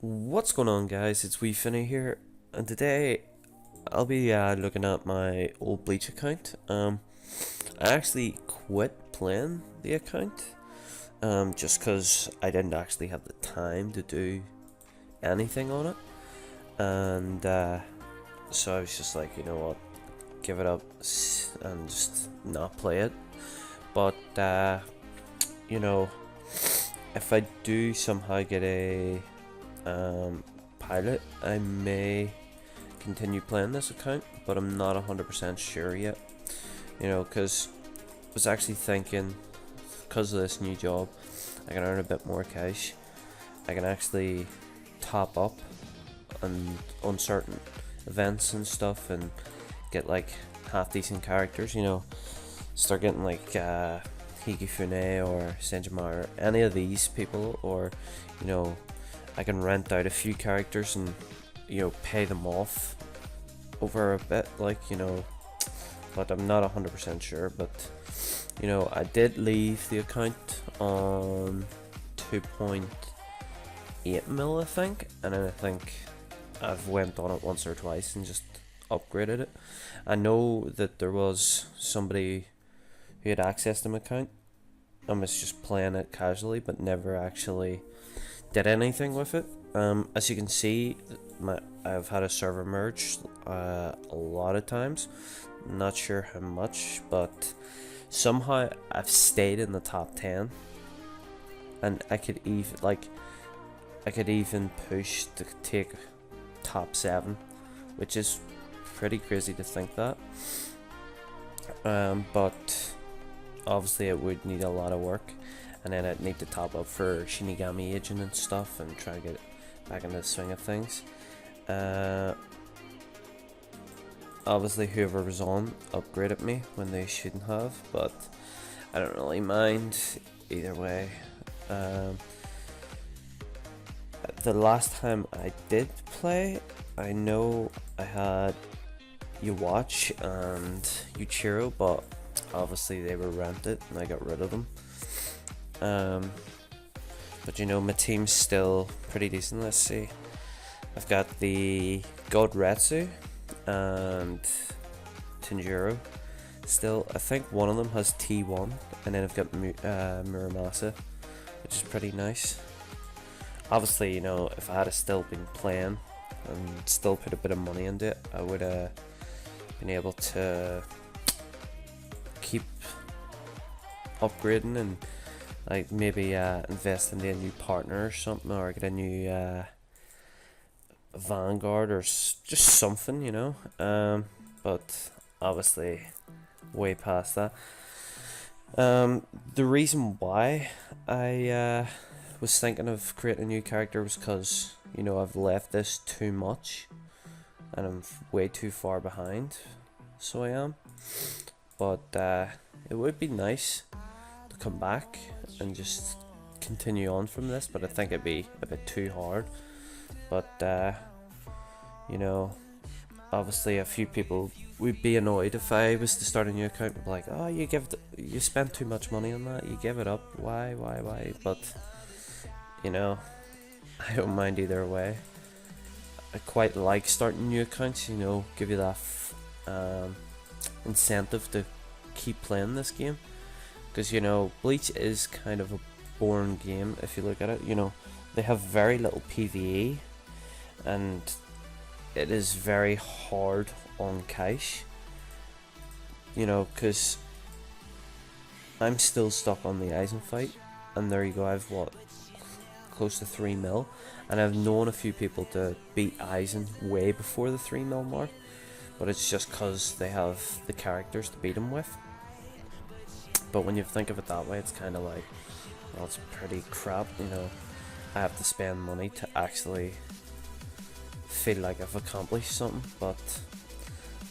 What's going on, guys? It's Wee Finny here, and today I'll be looking at my old Bleach account. I actually quit playing the account just because I didn't actually have the time to do anything on it, and so I was just like, you know what, give it up and just not play it. But you know, if I do somehow get a pilot, I may continue playing this account, but I'm not 100% sure yet. You know, because I was actually thinking, because of this new job, I can earn a bit more cash. I can actually top up on certain events and stuff and get like half decent characters. You know, start getting like Hikifune or Senjima or any of these people, or you know, I can rent out a few characters and pay them off over a bit, like but I'm not 100% sure. But I did leave the account on 2.8 mil, I think, and then I think I've went on it once or twice and just upgraded it. I know that there was somebody who had accessed my account and was just playing it casually but never actually did anything with it. As you can see, I've had a server merge a lot of times. Not sure how much, but somehow I've stayed in the top 10, and I could even push to take top 7, which is pretty crazy to think that. But obviously it would need a lot of work, and then I'd need to top up for Shinigami agent and stuff and try to get back into the swing of things. Obviously whoever was on upgraded me when they shouldn't have, but I don't really mind either way. The last time I did play, I know I had Watch and Yuichiro, but obviously they were rented and I got rid of them. But my team's still pretty decent. Let's see, I've got the God Retsu and Tanjiro still. I think one of them has T1, and then I've got Muramasa, which is pretty nice. Obviously, if I had still been playing and still put a bit of money into it, I would have been able to keep upgrading and like maybe invest in a new partner or something, or get a new Vanguard or just something, but obviously way past that. The reason why I was thinking of creating a new character was because I've left this too much and I'm way too far behind, so I am. But it would be nice to come back and just continue on from this, but I think it'd be a bit too hard. But obviously a few people would be annoyed if I was to start a new account and be like, oh, you spent too much money on that, you give it up, why? But I don't mind either way. I quite like starting new accounts, give you that incentive to keep playing this game, because Bleach is kind of a boring game if you look at it. They have very little PvE, and it is very hard on cash, because I'm still stuck on the Aizen fight, and there you go, I've close to 3 mil, and I've known a few people to beat Aizen way before the 3 mil mark, but it's just because they have the characters to beat him with. But when you think of it that way, it's kind of like, well, it's pretty crap. I have to spend money to actually feel like I've accomplished something. But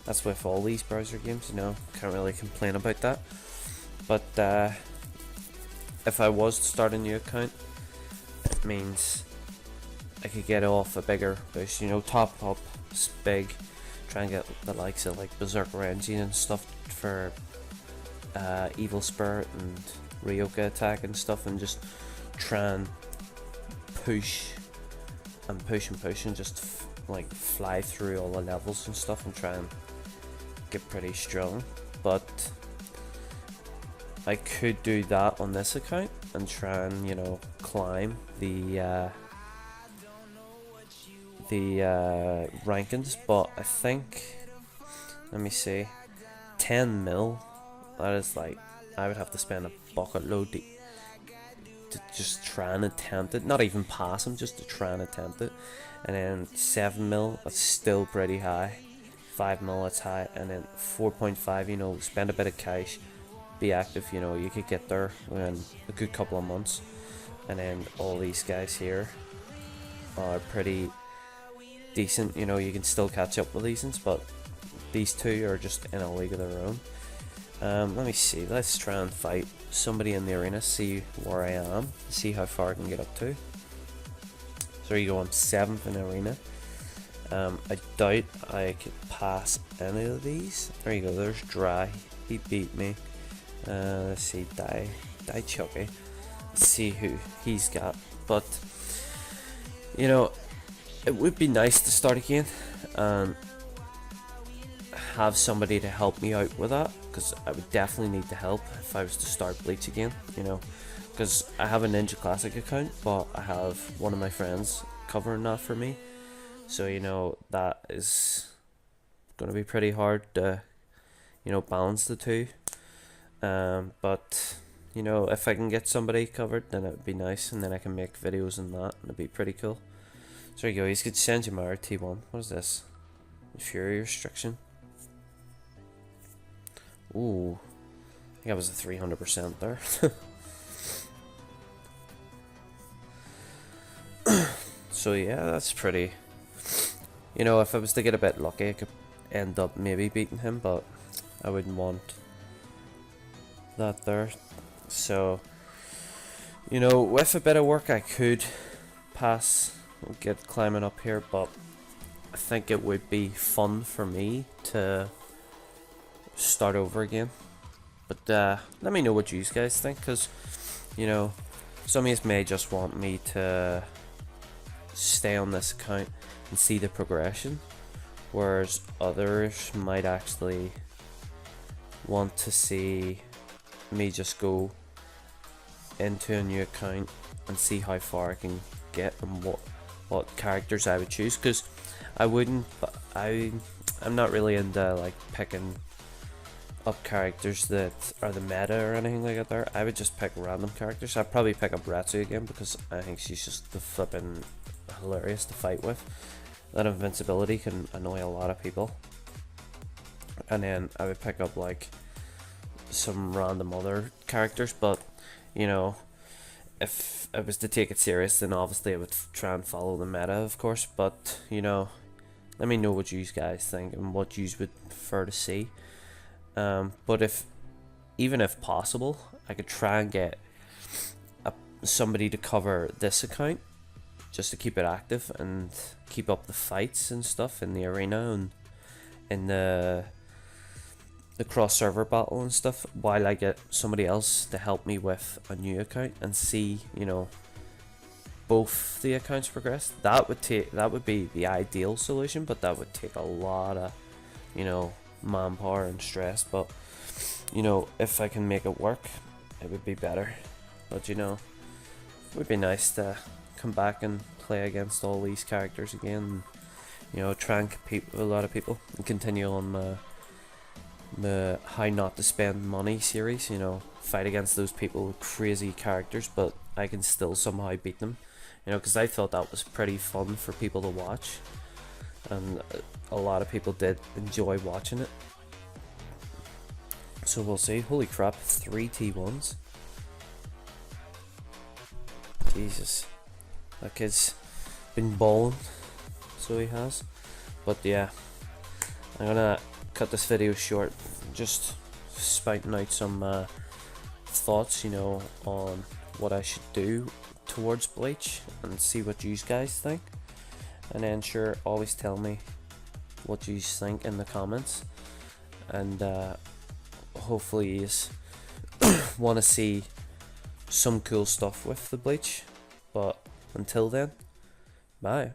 that's with all these browser games, can't really complain about that. But if I was to start a new account, it means I could get off a bigger boost, top up big, try and get the likes of like Berserker Engine and stuff for Evil Spirit and Ryoka Attack and stuff, and just try and push and push and push and just like fly through all the levels and stuff and try and get pretty strong. But I could do that on this account and try and, you know, climb the rankings. But I think, let me see, 10 mil, that is like, I would have to spend a bucket load to just try and attempt it, not even pass him, just to try and attempt it. And then 7 mil, that's still pretty high. 5 mil, that's high. And then 4.5, you know, spend a bit of cash, be active, you know, you could get there in a good couple of months. And then all these guys here are pretty decent, you know, you can still catch up with these ones, but these two are just in a league of their own. Let me see, let's try and fight somebody in the arena, see where I am, see how far I can get up to. So there you go, I'm 7th in the arena. I doubt I could pass any of these. There you go, there's Dry, he beat me. Let's see, Die Chucky. Let's see who he's got. But, you know, it would be nice to start again and have somebody to help me out with that, because I would definitely need the help if I was to start Bleach again, you know, because I have a Ninja Classic account, but I have one of my friends covering that for me, so, you know, that is going to be pretty hard to, you know, balance the two. But, you know, if I can get somebody covered, then it would be nice, and then I can make videos on that, and it'd be pretty cool. So there you go, he's got Senjimaro T1. What is this? Fury restriction. Ooh, I think I was a 300% there. So yeah, that's pretty, you know, if I was to get a bit lucky I could end up maybe beating him, but I wouldn't want that there. So, you know, with a bit of work I could pass and get climbing up here, but I think it would be fun for me to start over again. But let me know what you guys think, because, you know, some of you may just want me to stay on this account and see the progression, whereas others might actually want to see me just go into a new account and see how far I can get and what characters I would choose, because I'm not really into like picking up characters that are the meta or anything like that there. I would just pick random characters. I'd probably pick up Ratsu again, because I think she's just the flipping hilarious to fight with. That invincibility can annoy a lot of people. And then I would pick up like some random other characters, but, you know, if I was to take it serious, then obviously I would try and follow the meta, of course. But, you know, let me know what you guys think and what you would prefer to see. But even if possible, I could try and get somebody to cover this account, just to keep it active and keep up the fights and stuff in the arena and in the cross server battle and stuff, while I get somebody else to help me with a new account and see, you know, both the accounts progress. That would be the ideal solution, but that would take a lot of, you know, manpower and stress. But, you know, if I can make it work, it would be better. But, you know, it would be nice to come back and play against all these characters again, and, you know, try and compete with a lot of people and continue on the how not to spend money series, you know, fight against those people with crazy characters, but I can still somehow beat them, you know, because I thought that was pretty fun for people to watch, and a lot of people did enjoy watching it. So we'll see. Holy crap, 3 T1s. Jesus, that kid's been balling, so he has. But yeah, I'm gonna cut this video short, just spouting out some thoughts, you know, on what I should do towards Bleach, and see what you guys think. And then sure, always tell me what you think in the comments, and hopefully you want to see some cool stuff with the Bleach. But until then, Bye.